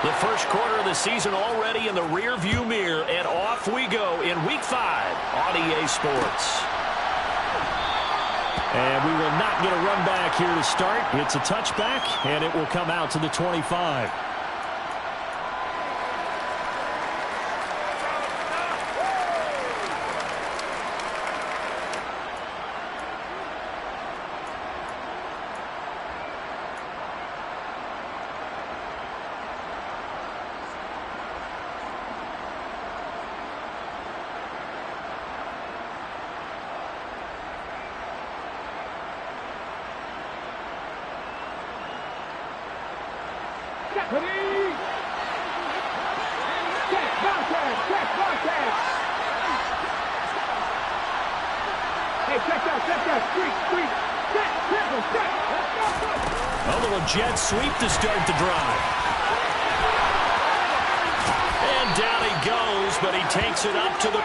The first quarter of the season already in the rear-view mirror, and off we go in Week 5 on EA Sports. And we will not get a run back here to start. It's a touchback, and it will come out to the 25. A little jet sweep to start the drive. And down he goes, but he takes it up to the...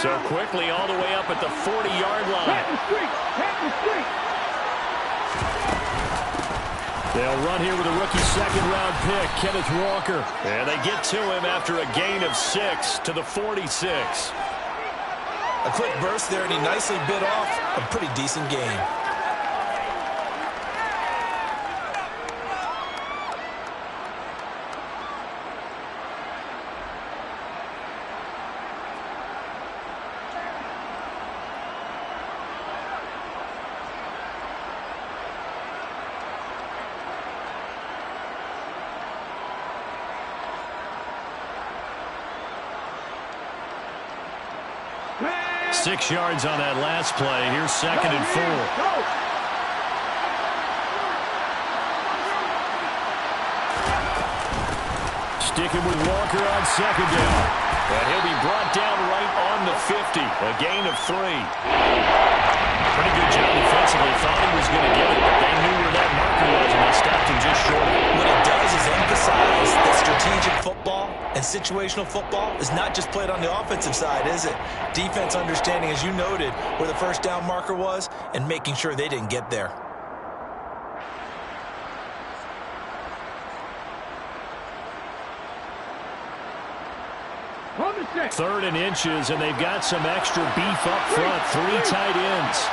So quickly all the way up at the 40-yard line. They'll run here with a rookie second-round pick, Kenneth Walker. And they get to him after a gain of 6 to the 46. A quick burst there, and he nicely bit off a pretty decent gain. Six yards on that last play. Here's 2nd and 4. Sticking with Walker on 2nd down. And he'll be brought down right on the 50. A gain of 3. Pretty good job defensively. Thought he was going to get it, but they knew where that marker was, and they stopped him just short. What it does is emphasize that strategic football and situational football is not just played on the offensive side, is it? Defense understanding, as you noted, where the first down marker was and making sure they didn't get there. Third and inches, and they've got some extra beef up front. 3 tight ends.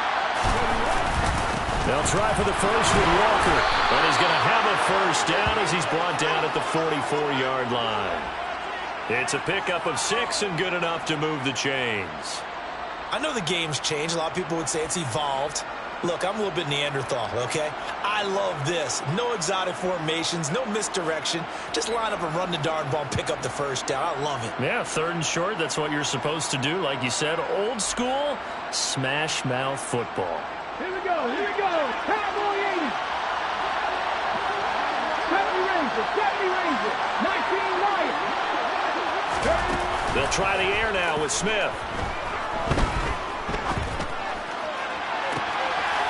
They'll try for the first with Walker, and he's going to have a first down as he's brought down at the 44-yard line. It's a pickup of 6 and good enough to move the chains. I know the game's changed. A lot of people would say it's evolved. Look, I'm a little bit Neanderthal, okay? I love this. No exotic formations, no misdirection. Just line up and run the darn ball and pick up the first down. I love it. Yeah, 3rd and short, that's what you're supposed to do. Like you said, old school, smash mouth football. Here we go, here we go. Cowboy 80. 70 Ranger, 19 Lions. They'll try the air now with Smith.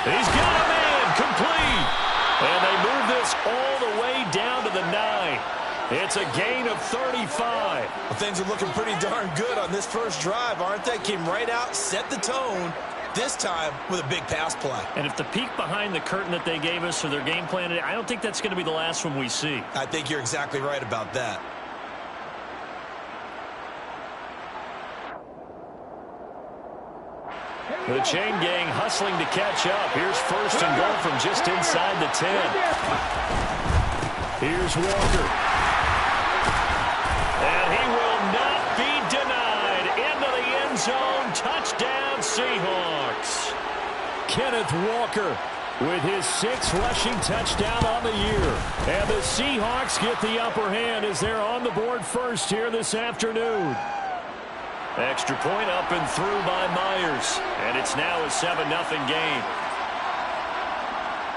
He's got a man complete. And they move this all the way down to the 9. It's a gain of 35. Well, things are looking pretty darn good on this first drive, aren't they? Came right out, set the tone, this time with a big pass play. And if the peek behind the curtain that they gave us for their game plan, I don't think that's going to be the last one we see. I think you're exactly right about that. The chain gang hustling to catch up. Here's first and goal from just inside the 10. Here's Walker. And he will not be denied. Into the end zone. Touchdown, Seahawks. Kenneth Walker with his 6th rushing touchdown on the year. And the Seahawks get the upper hand as they're on the board first here this afternoon. Extra point up and through by Myers. And it's now a 7-0 game.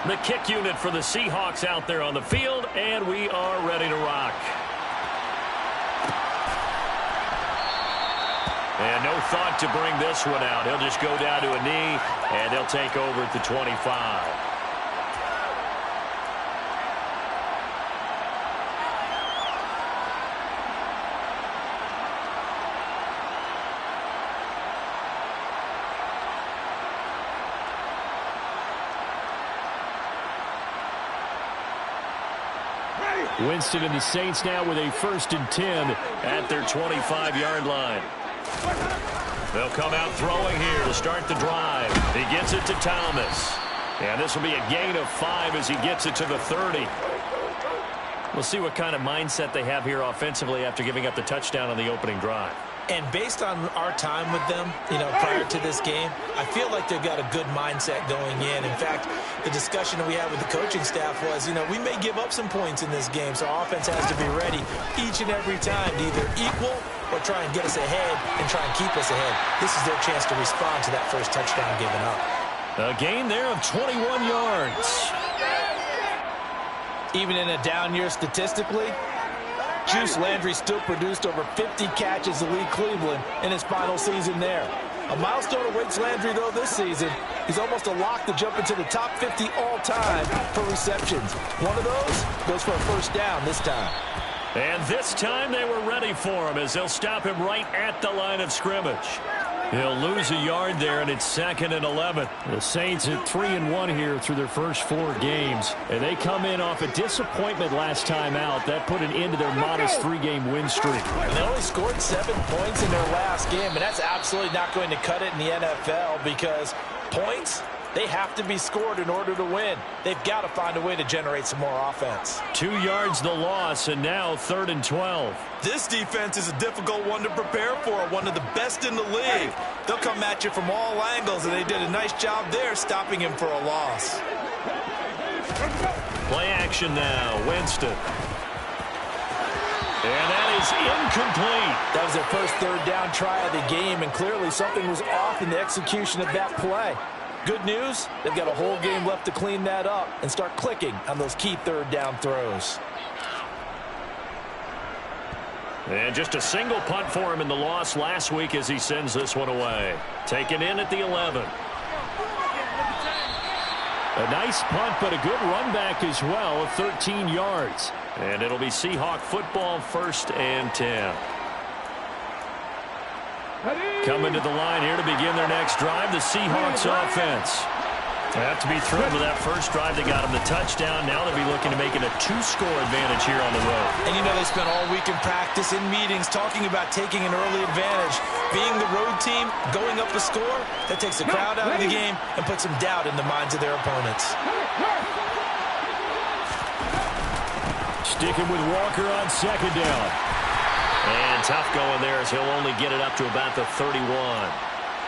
The kick unit for the Seahawks out there on the field, and we are ready to rock. And no thought to bring this one out. He'll just go down to a knee, and he'll take over at the 25. Winston and the Saints now with a 1st and 10 at their 25-yard line. They'll come out throwing here to start the drive. He gets it to Thomas. And this will be a gain of 5 as he gets it to the 30. We'll see what kind of mindset they have here offensively after giving up the touchdown on the opening drive. And based on our time with them, prior to this game, I feel like they've got a good mindset going in. In fact, the discussion that we had with the coaching staff was, we may give up some points in this game, so our offense has to be ready each and every time to either equal or try and get us ahead and try and keep us ahead. This is their chance to respond to that first touchdown given up. A gain there of 21 yards. Even in a down year statistically, Juice Landry still produced over 50 catches to lead Cleveland in his final season there. A milestone awaits Landry, though, this season. He's almost a lock to jump into the top 50 all-time for receptions. One of those goes for a first down this time. And this time they were ready for him as they'll stop him right at the line of scrimmage. He'll lose a yard there, and it's 2nd and 11. The Saints at 3-1 here through their first 4 games. And they come in off a disappointment last time out. That put an end to their modest 3-game win streak. And they only scored 7 points in their last game, and that's absolutely not going to cut it in the NFL because points, they have to be scored in order to win. They've got to find a way to generate some more offense. 2 yards the loss, and now 3rd and 12. This defense is a difficult one to prepare for, one of the best in the league. They'll come at you from all angles, and they did a nice job there stopping him for a loss. Play action now, Winston. And that is incomplete. That was their first 3rd down try of the game, and clearly something was off in the execution of that play. Good news, they've got a whole game left to clean that up and start clicking on those key 3rd down throws. And just a single punt for him in the loss last week as he sends this one away. Taken in at the 11. A nice punt, but a good run back as well of 13 yards. And it'll be Seahawk football, 1st and 10. Coming to the line here to begin their next drive, the Seahawks offense. They have to be thrilled with that first drive. They got them the touchdown. Now they'll be looking to make it a 2-score advantage here on the road. And they spent all week in practice, in meetings, talking about taking an early advantage. Being the road team, going up a score, that takes the crowd out of the game and puts some doubt in the minds of their opponents. Sticking with Walker on 2nd down. And tough going there as he'll only get it up to about the 31.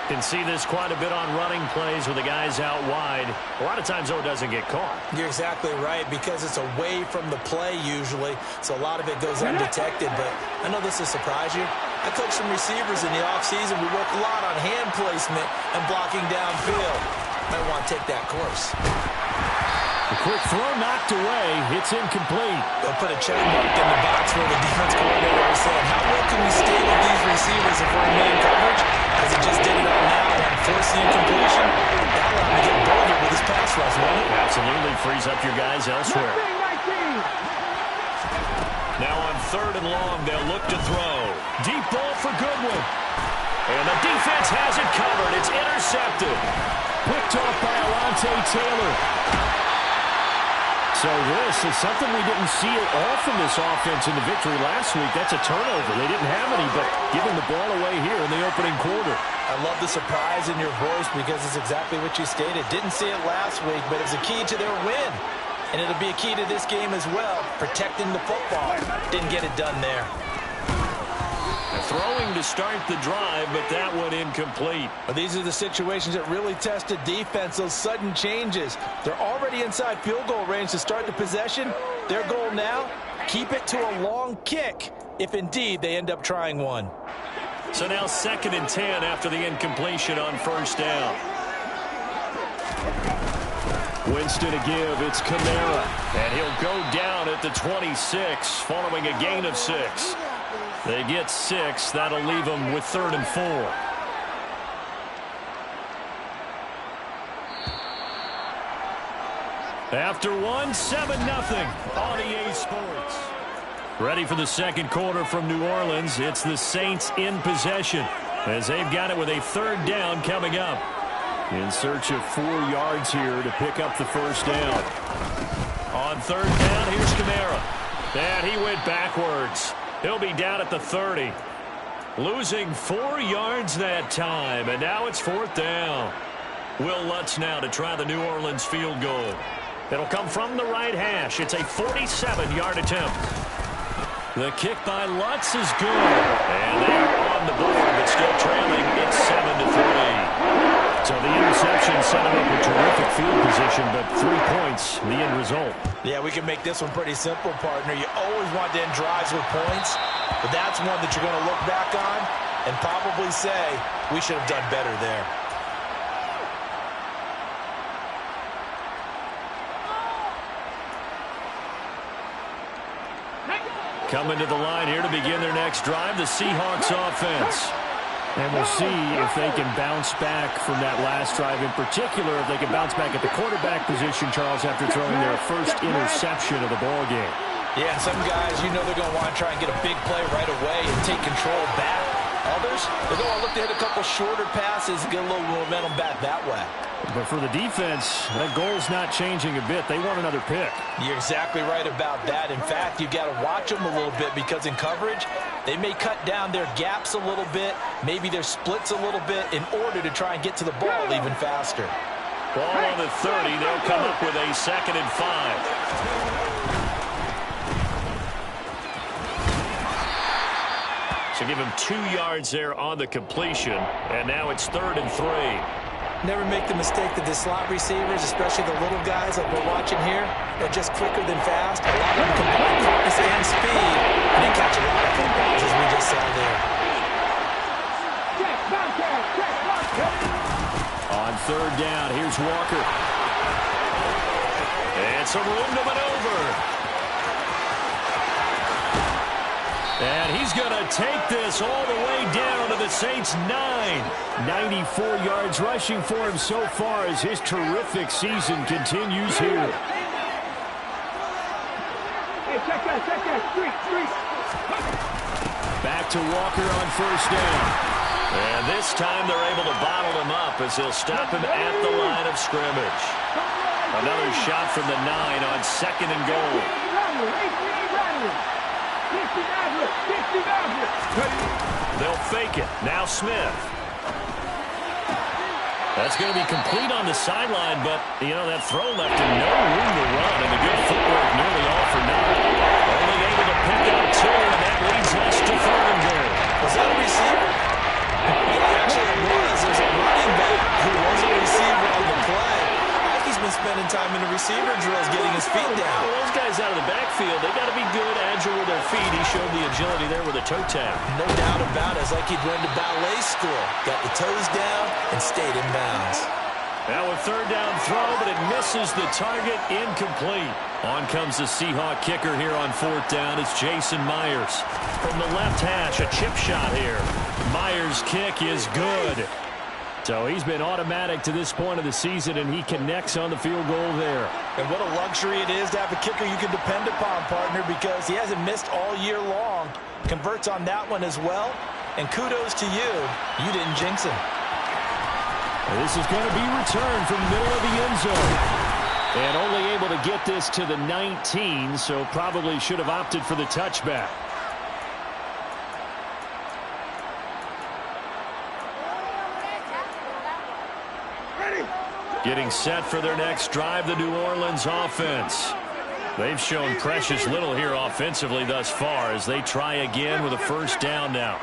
Can see this quite a bit on running plays with the guys out wide. A lot of times, though, it doesn't get caught. You're exactly right because it's away from the play usually, so a lot of it goes undetected. But I know this will surprise you. I coached some receivers in the offseason. We work a lot on hand placement and blocking downfield. Might want to take that course. The quick throw knocked away. It's incomplete. They'll put a check mark in the box where the defense coordinator is saying, how well can we stay with these receivers if we're in man coverage? As he just did it up now and force the incompletion. That allowed him to get bolder with his pass rush, won't it? Absolutely frees up your guys elsewhere. Now on 3rd and long, they'll look to throw. Deep ball for Goodwin. And the defense has it covered. It's intercepted. Picked off by Alontae Taylor. So this is something we didn't see it all from this offense in the victory last week. That's a turnover. They didn't have any, but giving the ball away here in the opening quarter. I love the surprise in your voice because it's exactly what you stated. Didn't see it last week, but it's a key to their win. And it'll be a key to this game as well, protecting the football. Didn't get it done there. Throwing to start the drive, but that one incomplete. Well, these are the situations that really test the defense, those sudden changes. They're already inside field goal range to start the possession. Their goal now, keep it to a long kick, if indeed they end up trying one. So now 2nd and 10 after the incompletion on first down. Winston to give, it's Kamara. And he'll go down at the 26, following a gain of 6. They get 6. That'll leave them with 3rd and 4. After 1, 7-0 on EA Sports. Ready for the second quarter from New Orleans. It's the Saints in possession as they've got it with a 3rd down coming up. In search of 4 yards here to pick up the first down. On 3rd down, here's Kamara. And he went backwards. He'll be down at the 30. Losing 4 yards that time, and now it's 4th down. Will Lutz now to try the New Orleans field goal. It'll come from the right hash. It's a 47-yard attempt. The kick by Lutz is good. And they're on the board, but still trailing. It's 7-3. So the interception set him up with terrific field position, but 3 points, the end result. Yeah, we can make this one pretty simple, partner. You always want to end drives with points, but that's one that you're going to look back on and probably say, we should have done better there. Coming to the line here to begin their next drive, the Seahawks offense. And we'll see if they can bounce back from that last drive. In particular, if they can bounce back at the quarterback position, Charles, after throwing their first interception of the ball game. Yeah, and some guys, you know they're going to want to try and get a big play right away and take control back. Others, they're going to look to hit a couple shorter passes and get a little momentum back that way. But for the defense, that goal's not changing a bit. They want another pick. You're exactly right about that. In fact, you've got to watch them a little bit because in coverage, they may cut down their gaps a little bit, maybe their splits a little bit in order to try and get to the ball even faster. Ball on the 30. They'll come up with a 2nd and 5. So give him 2 yards there on the completion, and now it's 3rd and 3. Never make the mistake that the slot receivers, especially the little guys like we're watching here, are just quicker than fast. A lot of them combine quickness and speed, and they catch a lot of footballs, as we just saw there. On 3rd down, here's Walker. And some room to maneuver. And he's going to take this all the way down to the Saints' 9. 94 yards rushing for him so far as his terrific season continues here. Hey, check that, street. Back to Walker on 1st down. And this time they're able to bottle him up as they'll stop him at the line of scrimmage. Another shot from the 9 on 2nd and goal. They'll fake it. Now Smith. That's going to be complete on the sideline, but, you know, that throw left him no room to run, and the good footwork nearly all for naught. Only able to pick up 2, and that leads us to 3rd and goal. Was that a receiver? Actually, it was. There's a running back who was a receiver on the play. He's been spending time in the receiver drills getting his feet down. Well, those guys out of the backfield, they got to be good, agile with their feet. He showed the agility there with a toe tap. No doubt about it. It's like he'd run to ballet school. Got the toes down and stayed in bounds. Now a 3rd down throw, but it misses the target, incomplete. On comes the Seahawk kicker here on 4th down. It's Jason Myers. From the left hash, a chip shot here. Myers' kick is good. So he's been automatic to this point of the season, and he connects on the field goal there. And what a luxury it is to have a kicker you can depend upon, partner, because he hasn't missed all year long. Converts on that one as well. And kudos to you. You didn't jinx him. This is going to be returned from the middle of the end zone. And only able to get this to the 19, so probably should have opted for the touchback. Getting set for their next drive, the New Orleans offense. They've shown precious little here offensively thus far as they try again with a first down now.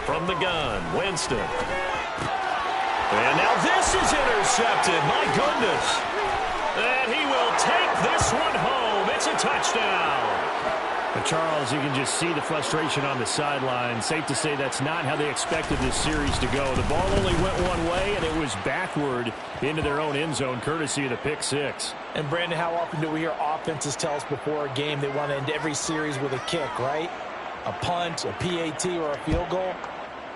From the gun, Winston. And now this is intercepted. My goodness. And he will take this one home. It's a touchdown. Charles, you can just see the frustration on the sideline. Safe to say that's not how they expected this series to go. The ball only went one way, and it was backward into their own end zone, courtesy of the pick six. And, Brandon, how often do we hear offenses tell us before a game they want to end every series with a kick, right? A punt, a PAT, or a field goal.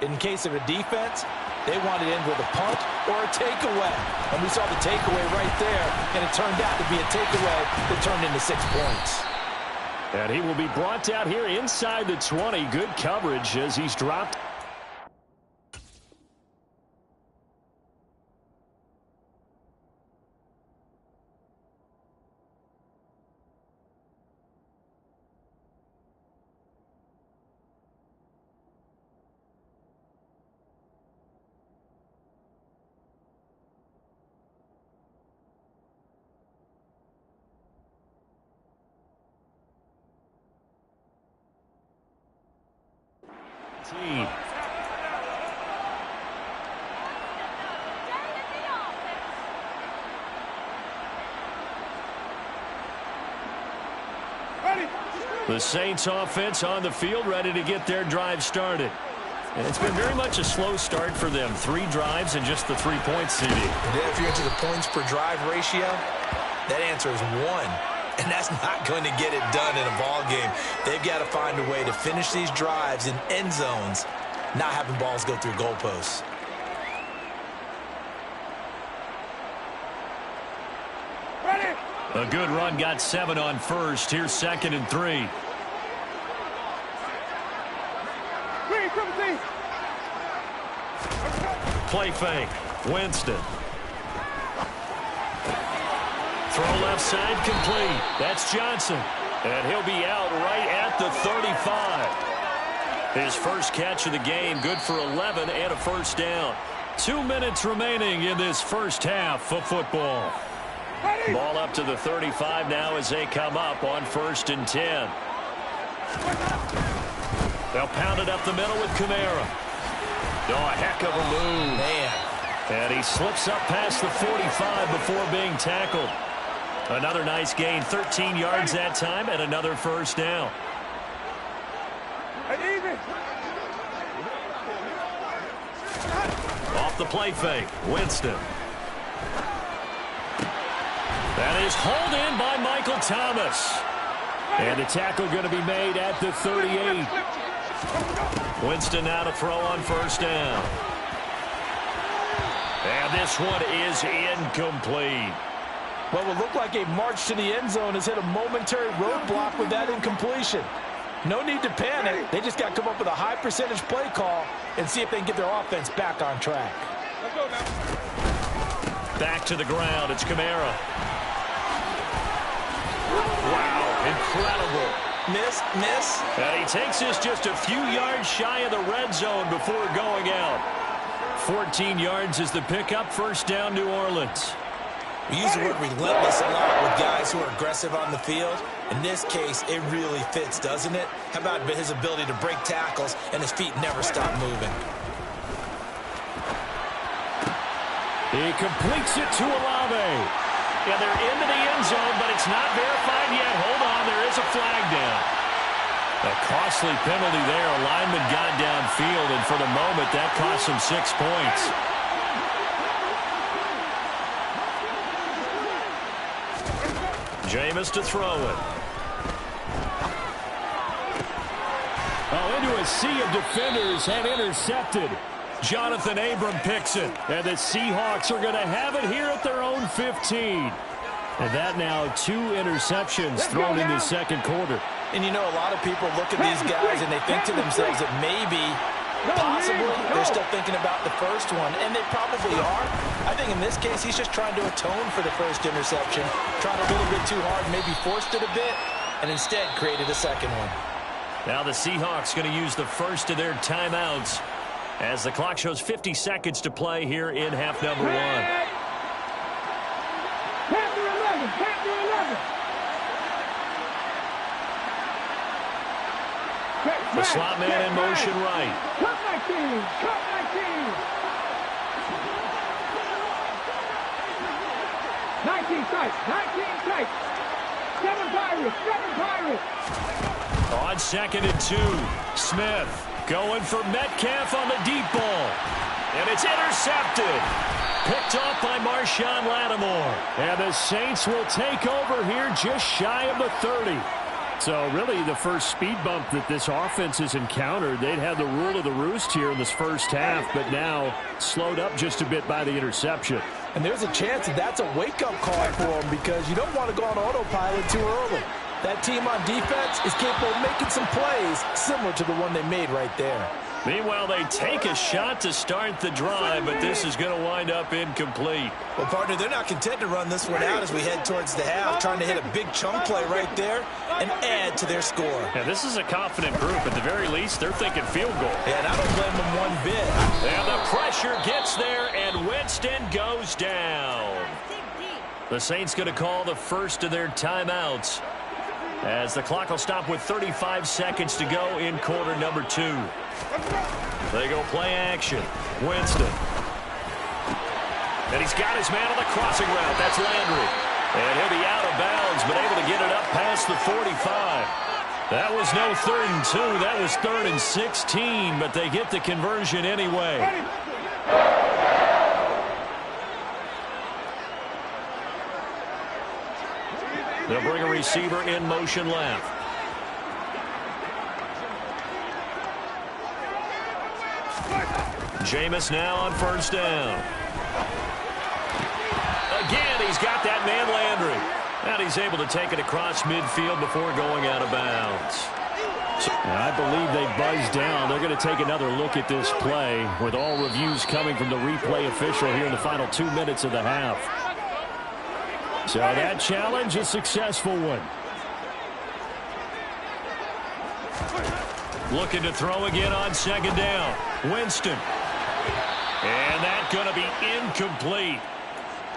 In case of a defense, they want to end with a punt or a takeaway. And we saw the takeaway right there, and it turned out to be a takeaway that turned into 6 points. And he will be brought down here inside the 20. Good coverage as he's dropped. The Saints offense on the field, ready to get their drive started. And it's been very much a slow start for them. 3 drives and just the 3 points, CD. Yeah, if you're into the points per drive ratio, that answer is 1. And that's not going to get it done in a ball game. They've got to find a way to finish these drives in end zones, not having balls go through goalposts. A good run, got 7 on first. Here's 2nd and 3. Play fake. Winston. Throw left side complete. That's Johnson. And he'll be out right at the 35. His first catch of the game, good for 11 and a first down. 2 minutes remaining in this first half of football. Ball up to the 35 now as they come up on 1st and 10. They'll pound it up the middle with Kamara. Oh, a heck of a move. Man. And he slips up past the 45 before being tackled. Another nice gain, 13 yards that time, and another first down. Off the play fake, Winston. That is hauled in by Michael Thomas. And the tackle going to be made at the 38. Winston now to throw on first down. And this one is incomplete. What would look like a march to the end zone has hit a momentary roadblock with that incompletion. No need to panic. They just got to come up with a high percentage play call and see if they can get their offense back on track. Back to the ground. It's Kamara. Wow, incredible. Miss. And he takes this just a few yards shy of the red zone before going out. 14 yards is the pickup. First down, New Orleans. We use the word relentless a lot with guys who are aggressive on the field. In this case, it really fits, doesn't it? How about his ability to break tackles and his feet never stop moving? He completes it to Olave. Yeah, they're into the end zone, but it's not verified yet. Hold on, there is a flag down. A costly penalty there. A lineman got downfield, and for the moment, that cost him 6 points. Jameis to throw it. Oh, into a sea of defenders and intercepted. Jonathan Abram picks it, and the Seahawks are going to have it here at their own 15. And that now 2 interceptions thrown in the second quarter. And you know, a lot of people look at these guys and they think to themselves that maybe Possibly. They're still thinking about the first one, and they probably are. I think in this case, he's just trying to atone for the first interception, tried a little bit too hard, maybe forced it a bit, and instead created a second one. Now the Seahawks going to use the first of their timeouts as the clock shows 50 seconds to play here in half number 1. Panther 11, Panther 11. The slot man in motion right. Cut my team, cut my team. 19 tight, 19 tight. 7 Pirates, 7 Pirates. On 2nd and 2, Smith going for Metcalf on the deep ball. And it's intercepted. Picked off by Marshawn Lattimore. And the Saints will take over here just shy of the 30. So really the first speed bump that this offense has encountered. They'd had the rule of the roost here in this first half, but now slowed up just a bit by the interception. And there's a chance that that's a wake-up call for them because you don't want to go on autopilot too early. That team on defense is capable of making some plays similar to the one they made right there. Meanwhile, they take a shot to start the drive, but this is going to wind up incomplete. Well, partner, they're not content to run this one out as we head towards the half, trying to hit a big chunk play right there and add to their score. Yeah, this is a confident group. At the very least, they're thinking field goal. Yeah, and I don't blame them one bit. And the pressure gets there, and Winston goes down. The Saints going to call the first of their timeouts as the clock will stop with 35 seconds to go in quarter number 2. They go play action. Winston. And he's got his man on the crossing route. That's Landry. And he'll be out of bounds, but able to get it up past the 45. That was no 3rd and 2. That was 3rd and 16, but they get the conversion anyway. They'll bring a receiver in motion left. Jameis now on first down. Again, he's got that man Landry. And he's able to take it across midfield before going out of bounds. I believe they buzzed down. They're going to take another look at this play with all reviews coming from the replay official here in the final 2 minutes of the half. So that challenge, a successful one. Looking to throw again on 2nd down. Winston. And that's going to be incomplete.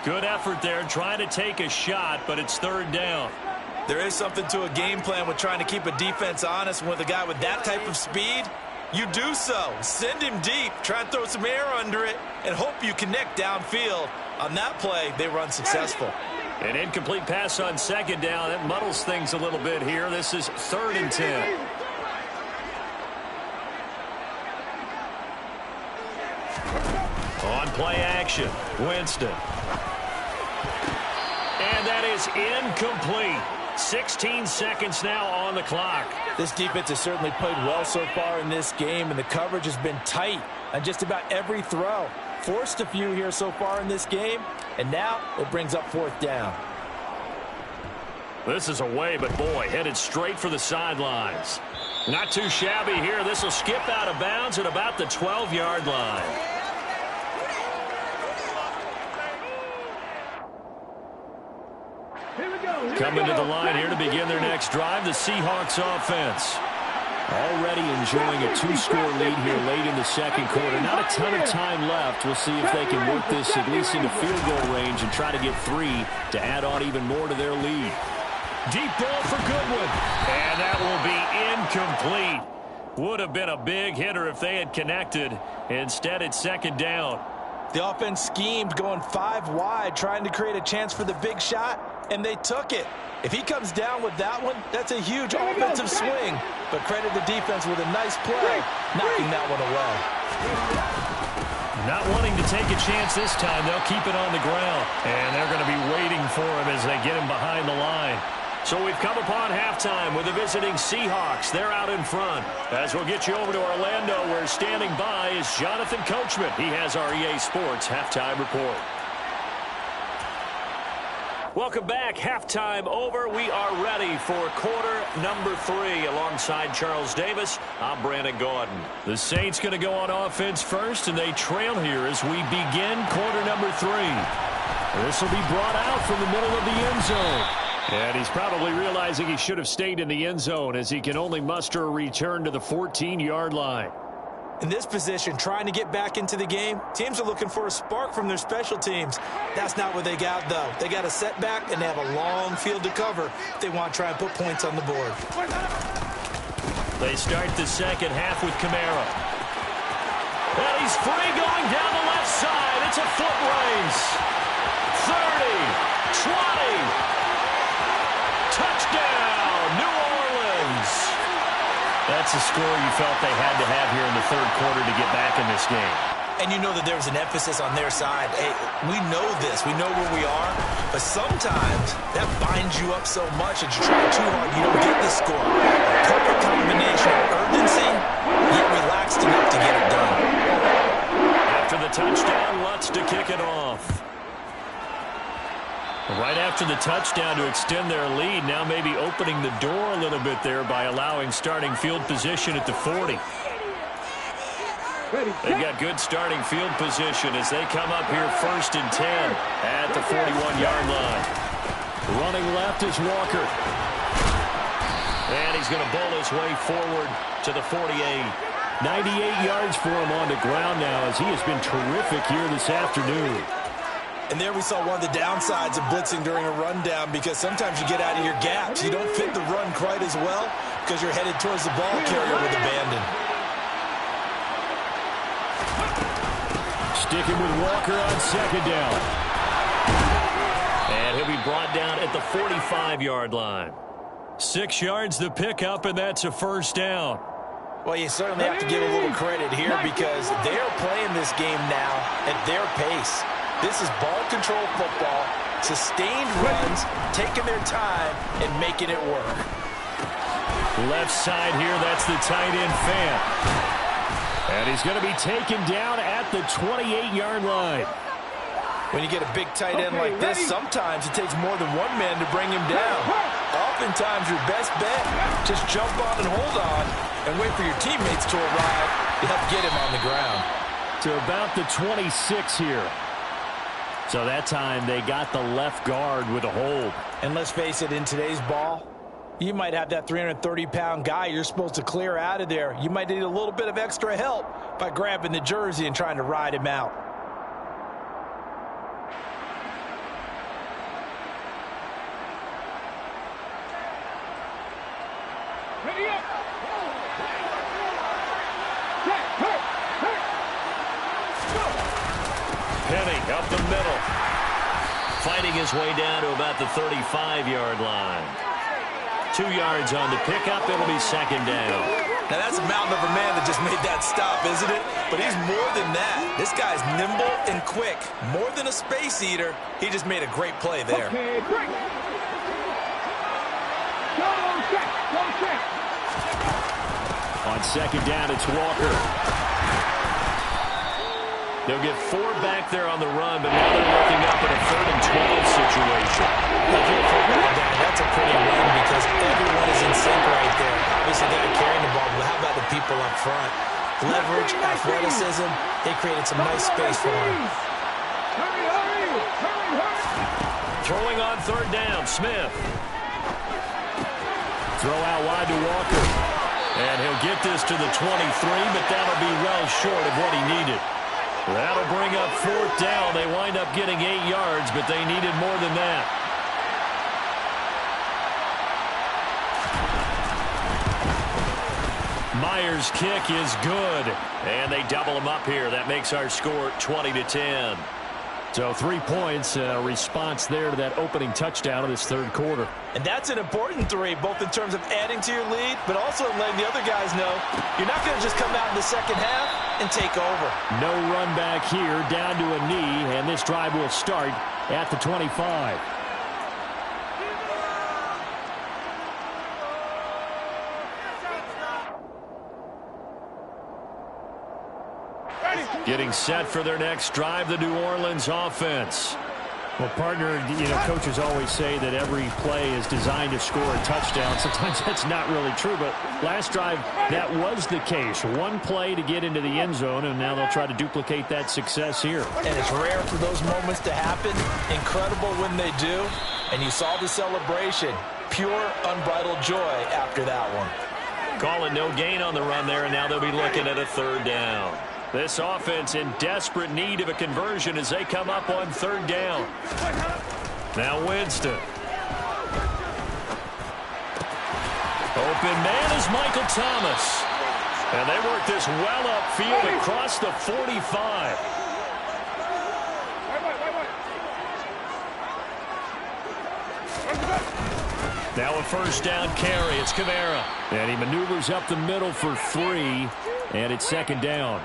Good effort there, trying to take a shot, but it's 3rd down. There is something to a game plan with trying to keep a defense honest. With a guy with that type of speed, you do so. Send him deep, try and throw some air under it, and hope you connect downfield. On that play, they were unsuccessful. An incomplete pass on 2nd down. That muddles things a little bit here. This is 3rd and 10. On play action, Winston. And that is incomplete. 16 seconds now on the clock. This defense has certainly played well so far in this game, and the coverage has been tight on just about every throw. Forced a few here so far in this game, and now it brings up 4th down. This is away, but boy, headed straight for the sidelines. Not too shabby here. This will skip out of bounds at about the 12-yard line. Coming to the line here to begin their next drive, the Seahawks offense. Already enjoying a 2-score lead here late in the 2nd quarter. Not a ton of time left. We'll see if they can work this at least into field goal range and try to get 3 to add on even more to their lead. Deep ball for Goodwin. And that will be incomplete. Would have been a big hitter if they had connected. Instead, it's 2nd down. The offense schemed going 5 wide, trying to create a chance for the big shot, and they took it. If he comes down with that one, that's a huge offensive swing. But credit the defense with a nice play, knocking that one away. Not wanting to take a chance this time, they'll keep it on the ground. And they're going to be waiting for him as they get him behind the line. So we've come upon halftime with the visiting Seahawks. They're out in front. As we'll get you over to Orlando, where standing by is Jonathan Coachman. He has our EA Sports halftime report. Welcome back. Halftime over. We are ready for quarter number 3. Alongside Charles Davis, I'm Brandon Gaudin. The Saints going to go on offense first, and they trail here as we begin quarter number 3. This will be brought out from the middle of the end zone. And he's probably realizing he should have stayed in the end zone as he can only muster a return to the 14-yard line. In this position, trying to get back into the game, teams are looking for a spark from their special teams. That's not what they got, though. They got a setback, and they have a long field to cover if they want to try and put points on the board. They start the second half with Kamara. And he's free going down the left side. It's a foot race. 30, 20. Touchdown, New Orleans. That's a score you felt they had to have here in the third quarter to get back in this game. And you know that there was an emphasis on their side. Hey, we know this. We know where we are. But sometimes that binds you up so much that you try too hard, you don't get the score. A perfect combination of urgency, yet relaxed enough to get it done. After the touchdown, Lutz to kick it off. Right after the touchdown to extend their lead, now maybe opening the door a little bit there by allowing starting field position at the 40. They've got good starting field position as they come up here 1st and 10 at the 41-yard line. Running left is Walker. And he's going to bowl his way forward to the 48. 98 yards for him on the ground now as he has been terrific here this afternoon. And there we saw one of the downsides of blitzing during a rundown because sometimes you get out of your gaps. You don't fit the run quite as well because you're headed towards the ball carrier with abandon. Sticking with Walker on second down. And he'll be brought down at the 45-yard line. 6 yards the pickup, and that's a first down. Well, you certainly have to give a little credit here because they are playing this game now at their pace. This is ball control football, sustained runs, taking their time, and making it work. Left side here, that's the tight end Fan. And he's going to be taken down at the 28-yard line. When you get a big tight end like this, sometimes it takes more than one man to bring him down. Oftentimes, your best bet, just jump on and hold on and wait for your teammates to arrive to help get him on the ground. To about the 26 here. So that time they got the left guard with a hold. And let's face it, in today's ball, you might have that 330-pound guy you're supposed to clear out of there. You might need a little bit of extra help by grabbing the jersey and trying to ride him out. Ready up. Penny up the middle. Fighting his way down to about the 35-yard line. 2 yards on the pickup. It'll be second down. Now that's a mountain of a man that just made that stop, isn't it? But he's more than that. This guy's nimble and quick. More than a space eater. He just made a great play there. Okay, break. Go check. On second down, it's Walker. They'll get 4 back there on the run, but now they're looking up at a 3rd and 12 situation. That's a pretty run because everyone is in sync right there. Obviously, they're carrying the ball, but how about the people up front? Leverage, athleticism, they created some nice space for him. Hurry. Throwing on 3rd down, Smith. Throw out wide to Walker. And he'll get this to the 23, but that'll be well short of what he needed. That'll bring up 4th down. They wind up getting 8 yards, but they needed more than that. Myers' kick is good, and they double him up here. That makes our score 20-10. So 3 points, response there to that opening touchdown of this third quarter. And that's an important 3, both in terms of adding to your lead, but also letting the other guys know you're not going to just come out in the second half and take over. No run back here, down to a knee, and this drive will start at the 25. Getting set for their next drive, the New Orleans offense. Well, partner, coaches always say that every play is designed to score a touchdown. Sometimes that's not really true, but last drive, that was the case. One play to get into the end zone, and now they'll try to duplicate that success here. And it's rare for those moments to happen. Incredible when they do. And you saw the celebration. Pure, unbridled joy after that one. Calling no gain on the run there, and now they'll be looking at a third down. This offense in desperate need of a conversion as they come up on third down. Now Winston. Open man is Michael Thomas. And they work this well upfield across the 45. Now a first down carry. It's Kamara. And he maneuvers up the middle for 3. And it's second down.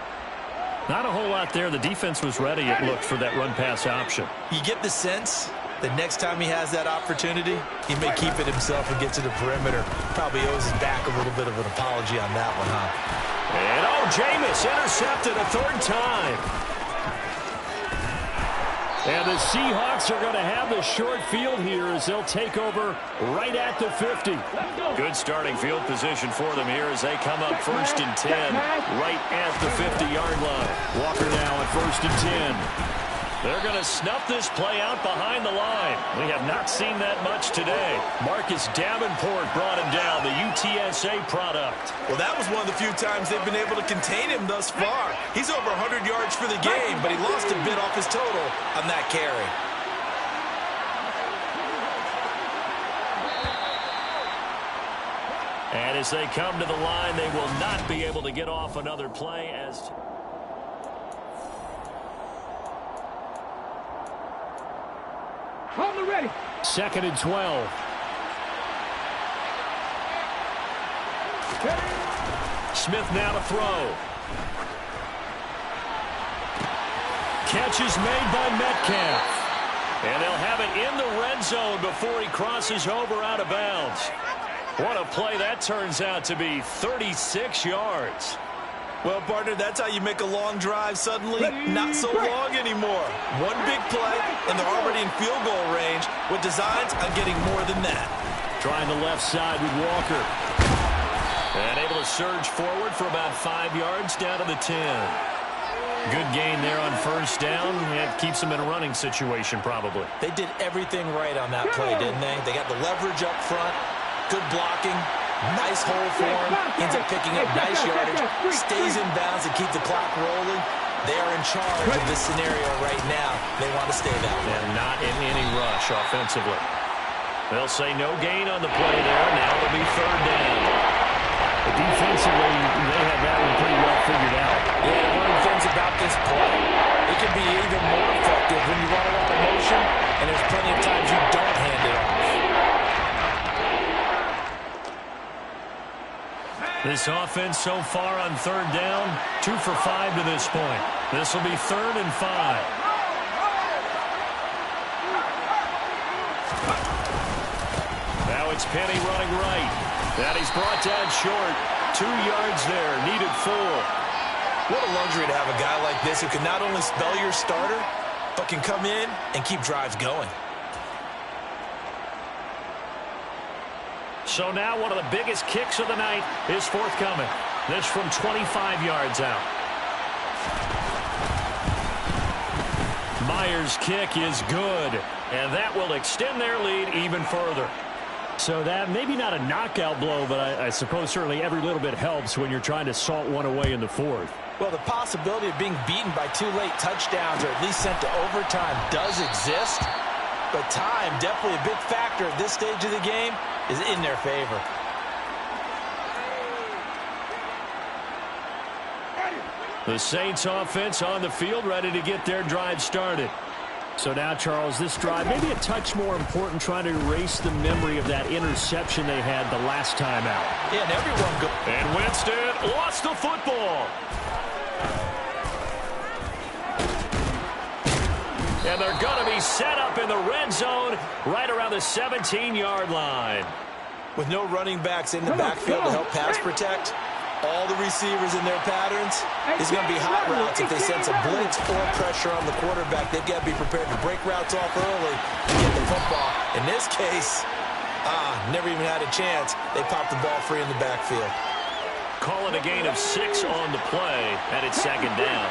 Not a whole lot there. The defense was ready, it looked, for that run-pass option. You get the sense that next time he has that opportunity, he may keep it himself and get to the perimeter. Probably owes his back a little bit of an apology on that one, huh? And, Jameis intercepted a third time. And the Seahawks are going to have the short field here as they'll take over right at the 50. Good starting field position for them here as they come up 1st and 10 right at the 50-yard line. Walker now at 1st and 10. They're going to snuff this play out behind the line. We have not seen that much today. Marcus Davenport brought him down, the UTSA product. Well, that was one of the few times they've been able to contain him thus far. He's over 100 yards for the game, but he lost a bit off his total on that carry. And as they come to the line, they will not be able to get off another play as... Hold it ready. 2nd and 12. Smith now to throw. Catch is made by Metcalf. And they'll have it in the red zone before he crosses over out of bounds. What a play that turns out to be. 36 yards. Well, partner, that's how you make a long drive suddenly not so long anymore. One big play, and they're already in field goal range with designs on getting more than that. Trying the left side with Walker. And able to surge forward for about 5 yards down to the 10. Good gain there on first down. It keeps them in a running situation probably. They did everything right on that play, didn't they? They got the leverage up front, good blocking. Nice hole for him. Ends up picking up nice yardage. Stays in bounds and keep the clock rolling. They are in charge of this scenario right now. They want to stay that way. And not in any rush offensively. They'll say no gain on the play there. Now it'll be third down. But defensively, they have that one pretty well figured out. Yeah, one of the things about this play, it can be even more effective when you run a lot of motion, and there's plenty of times you don't hand it off. This offense so far on third down, 2 for 5 to this point. This will be 3rd and 5. Now it's Penny running right. And he's brought down short. 2 yards there, needed 4. What a luxury to have a guy like this who can not only spell your starter, but can come in and keep drives going. So now one of the biggest kicks of the night is forthcoming. This from 25 yards out. Myers' kick is good, and that will extend their lead even further. So that maybe not a knockout blow, but I suppose certainly every little bit helps when you're trying to salt one away in the 4th. Well, the possibility of being beaten by 2 late touchdowns or at least sent to overtime does exist. But time, definitely a big factor at this stage of the game, is in their favor. The Saints offense on the field, ready to get their drive started. So now, Charles, this drive maybe a touch more important, trying to erase the memory of that interception they had the last time out. Yeah, and everyone go. And Winston lost the football. And they're going to be set up in the red zone right around the 17-yard line. With no running backs in the backfield to help pass protect, all the receivers in their patterns. It's going to be hot routes if they sense a blitz or pressure on the quarterback. They've got to be prepared to break routes off early and get the football. In this case, never even had a chance. They popped the ball free in the backfield. Call it a gain of 6 on the play, and it's second down.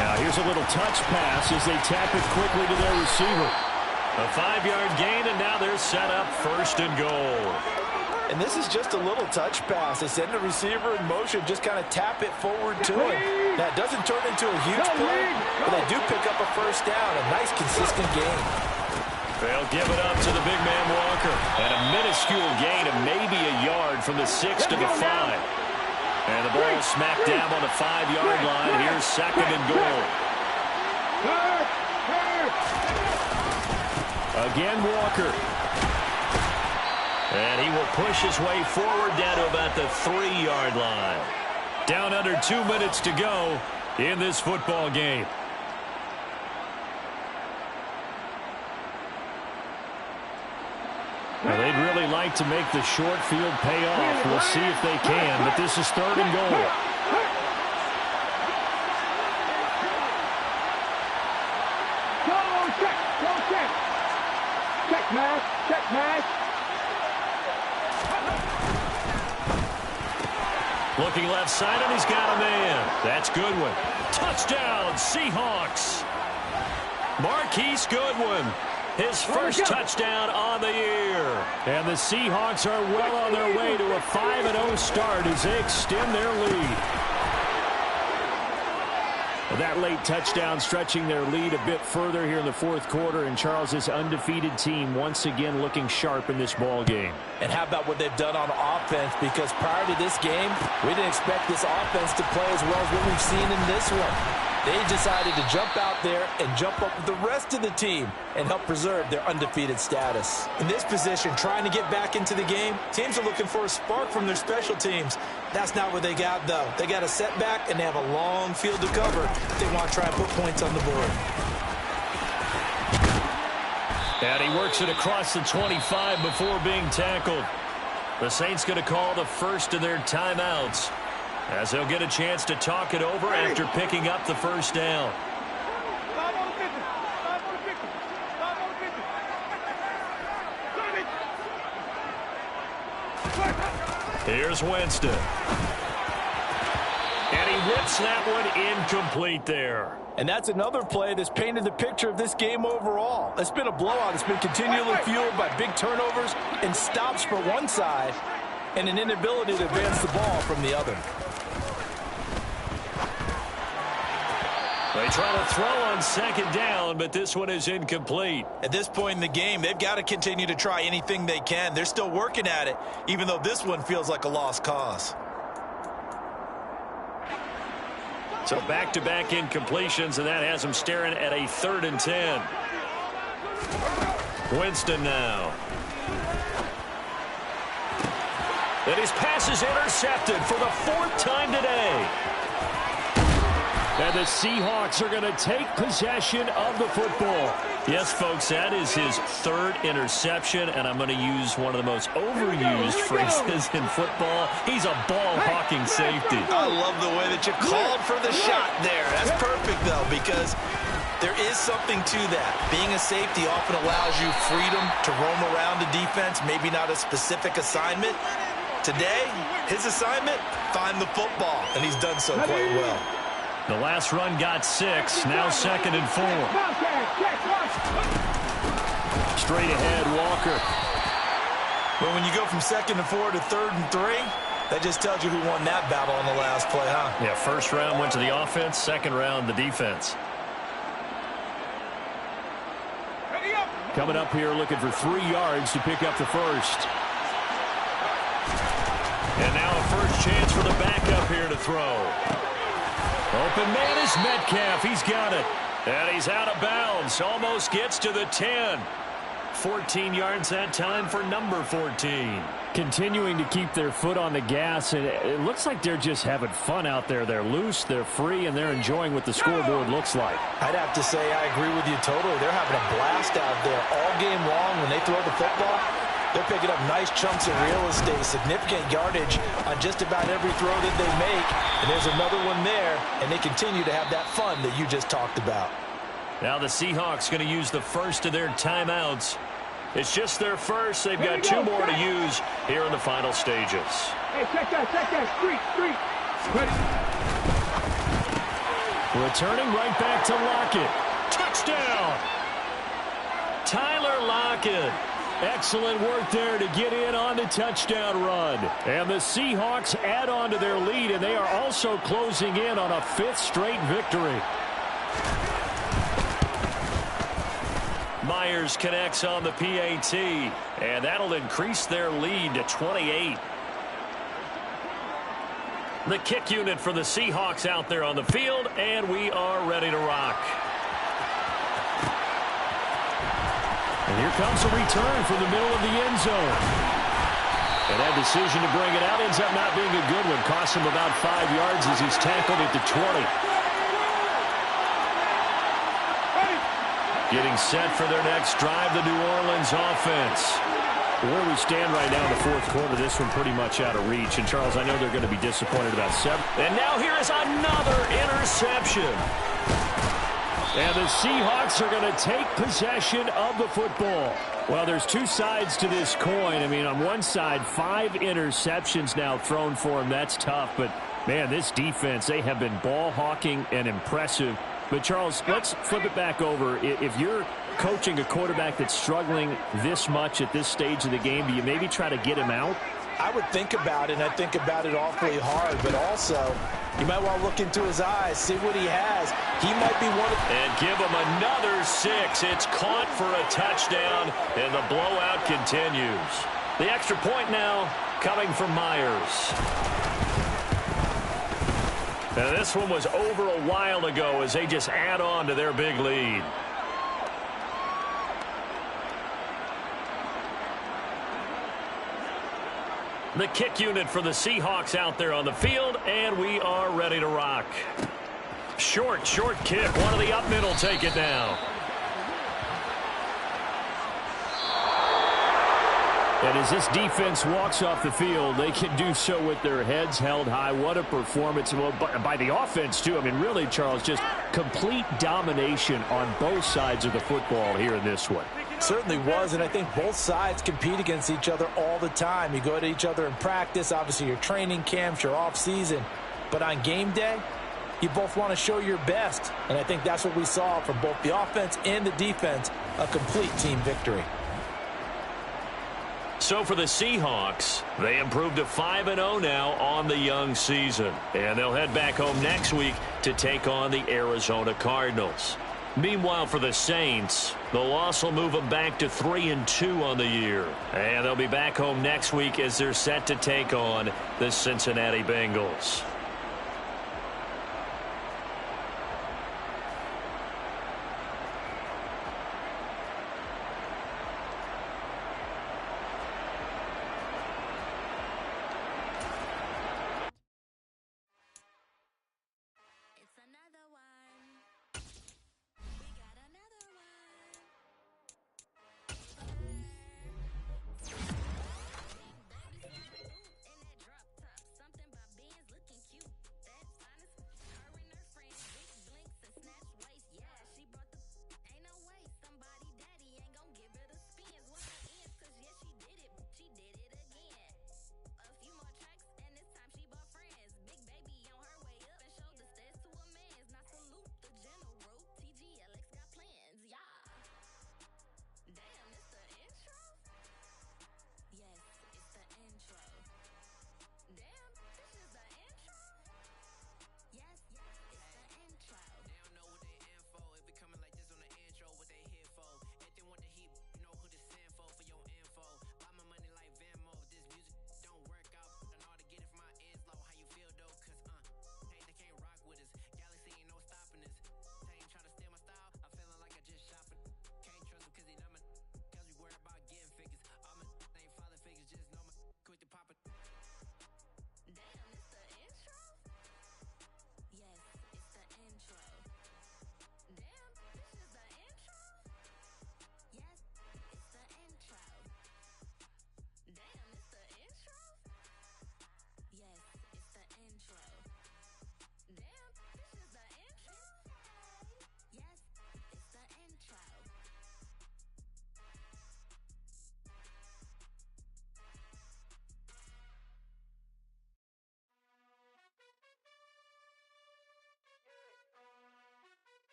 Now here's a little touch pass as they tap it quickly to their receiver. A 5-yard gain, and now they're set up first and goal. And this is just a little touch pass. They send the receiver in motion, just kind of tap it forward to him. Now, it doesn't turn into a huge play, but they do pick up a first down. A nice, consistent gain. They'll give it up to the big man Walker. And a minuscule gain of maybe a yard from the 6 to the 5. And the ball smacked down on the 5-yard line. Here's second and goal. Again, Walker. And he will push his way forward down to about the 3-yard line. Down under 2 minutes to go in this football game. Well, they'd really like to make the short field pay off. We'll see if they can, but this is third and goal. Check, man. Looking left side, and he's got a man. That's Goodwin. Touchdown, Seahawks. Marquise Goodwin. His first touchdown on the year. And the Seahawks are well on their way to a 5-0 start as they extend their lead. That late touchdown stretching their lead a bit further here in the fourth quarter, and Charles' undefeated team once again looking sharp in this ball game. And how about what they've done on offense? Because prior to this game, we didn't expect this offense to play as well as what we've seen in this one. They decided to jump out there and jump up with the rest of the team and help preserve their undefeated status. In this position, trying to get back into the game, teams are looking for a spark from their special teams. That's not what they got, though. They got a setback, and they have a long field to cover if they want to try and put points on the board. And he works it across the 25 before being tackled. The Saints going to call the first of their timeouts, as they'll get a chance to talk it over after picking up the first down. Here's Winston. And he rips that one incomplete there. And that's another play that's painted the picture of this game overall. It's been a blowout. It's been continually fueled by big turnovers and stops for one side and an inability to advance the ball from the other. They try to throw on second down, but this one is incomplete. At this point in the game, they've got to continue to try anything they can. They're still working at it, even though this one feels like a lost cause. So back-to-back incompletions, and that has them staring at a 3rd and 10. Winston now. And his pass is intercepted for the 4th time today. And the Seahawks are going to take possession of the football. Yes, folks, that is his 3rd interception, and I'm going to use one of the most overused phrases in football. He's a ball-hawking safety. I love the way that you called for the shot there. That's perfect, though, because there is something to that. Being a safety often allows you freedom to roam around the defense, maybe not a specific assignment. Today, his assignment, find the football, and he's done so quite well. The last run got 6, now 2nd and 4. Straight ahead, Walker. But when you go from 2nd and 4 to 3rd and 3, that just tells you who won that battle on the last play, huh? Yeah, first round went to the offense, second round the defense. Coming up here looking for 3 yards to pick up the first. And now a first chance for the backup here to throw. Open man is Metcalf. He's got it. And he's out of bounds. Almost gets to the 10. 14 yards that time for number 14. Continuing to keep their foot on the gas, and it looks like they're just having fun out there. They're loose, they're free, and they're enjoying what the scoreboard looks like. I'd have to say I agree with you totally. They're having a blast out there all game long when they throw the football. They're picking up nice chunks of real estate, significant yardage on just about every throw that they make. And there's another one there, and they continue to have that fun that you just talked about. Now the Seahawks going to use the first of their timeouts. It's just their first. They've got two more to use here in the final stages. Hey, check that, street. Ready? Returning right back to Lockett. Touchdown! Tyler Lockett. Excellent work there to get in on the touchdown run. And the Seahawks add on to their lead, and they are also closing in on a 5th straight victory. Myers connects on the PAT, and that'll increase their lead to 28. The kick unit for the Seahawks out there on the field, and we are ready to rock. And here comes a return from the middle of the end zone. And that decision to bring it out ends up not being a good one. Costs him about 5 yards as he's tackled at the 20. Getting set for their next drive, the New Orleans offense. Where we stand right now in the 4th quarter, this one pretty much out of reach. And, Charles, I know they're going to be disappointed about 7. And now here is another interception. And the Seahawks are going to take possession of the football. Well, there's two sides to this coin. I mean, on one side, 5 interceptions now thrown for him. That's tough. But, man, this defense, they have been ball hawking and impressive. But, Charles, let's flip it back over. If you're coaching a quarterback that's struggling this much at this stage of the game, do you maybe try to get him out? I would think about it, and I think about it awfully hard. But also, you might want to look into his eyes, see what he has. He might be one of... And give him another 6. It's caught for a touchdown, and the blowout continues. The extra point now coming from Myers. Now, this one was over a while ago as they just add on to their big lead. The kick unit for the Seahawks out there on the field, and we are ready to rock. Short kick. One of the up middle take it now. And as this defense walks off the field, they can do so with their heads held high. What a performance. Well, by the offense, too. I mean, really, Charles, just complete domination on both sides of the football here in this one. Certainly was, and I think both sides compete against each other all the time. You go to each other in practice, obviously your training camps, your off-season. But on game day, you both want to show your best. And I think that's what we saw from both the offense and the defense, a complete team victory. So for the Seahawks, they improved to 5-0 now on the young season. And they'll head back home next week to take on the Arizona Cardinals. Meanwhile, for the Saints, the loss will move them back to 3-2 on the year. And they'll be back home next week as they're set to take on the Cincinnati Bengals.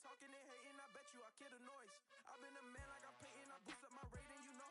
talking and hating, I bet you I kill the noise. I've been a man like I'm Peyton, I boost up my rating, you know